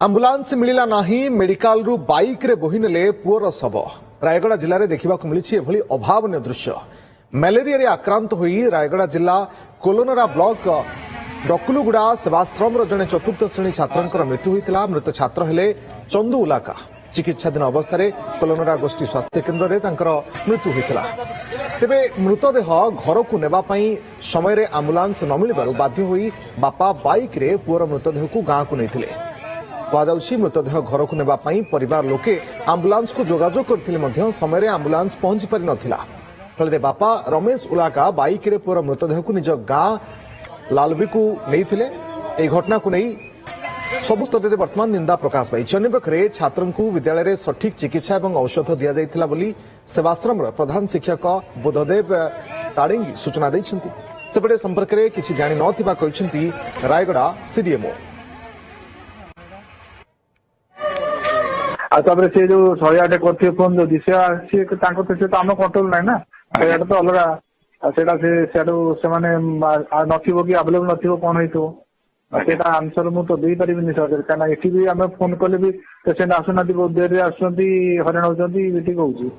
Ambulance मिलिला नाही medical रु bike रे बोही नेले पुअर शव रायगड़ा जिले में देखा मिली एभली अभावन दृश्य मलेरिया रे आक्रांत होई रायगड़ा जिला कोलोनरा ब्लॉक डकुलुगुड़ा सेवाश्रम जड़े चतुर्थ श्रेणी छात्र मृत्यु होता। मृत छात्र हेले चंदू उलाका चिकित्साधीन अवस्था कोलोनरा गोष्ठी स्वास्थ्य केन्द्र में मृत्यु होता। तेबे मृतदेह घर को नेबाई समय आंबुलांस न मिलबारु बाध्य होई बापा बाइक रे पुअर मृतदेह को गाँव को नहीं कहुछि। मृतदेह घर को नेबाई परिवार लोके आंबुलांस को जोगाजोग करथिले समय आंबुलांस पहुंची पारि नथिला। फल बापा रमेश उलाका बाइक रे पुअर मृतदेह को निज गाँ लालबी को नहीं ए घटना को नहीं सबु स्तर में वर्तमान निंदा प्रकाश पाई। अन्य पक्षे छात्र को विद्यालय में सठिक चिकित्सा और औषध दि जाइथिला बोली सेवाश्रम प्रधान शिक्षक बुद्धदेव ताड़िंगी सूचना देइछन्ति। सेपटे संपर्क में किसी जानि नथिबा कहिसन्ति रायगड़ा सीडीएमओ। तापर से जो 108 करथिए फोन जो दिसे तांको से तो हम कंट्रोल नै ना सेटा तो अलगा सेटा से सेडो से माने नथिबो कि अवेलेबल नथिबो कोन हेतो सेटा आंसर मु तो देई परिबिनी सर काना एठी भी हम फोन कले भी पेशेंट आसुना बहुत देर रे आसुंती हरण होचंती ठीक होउची।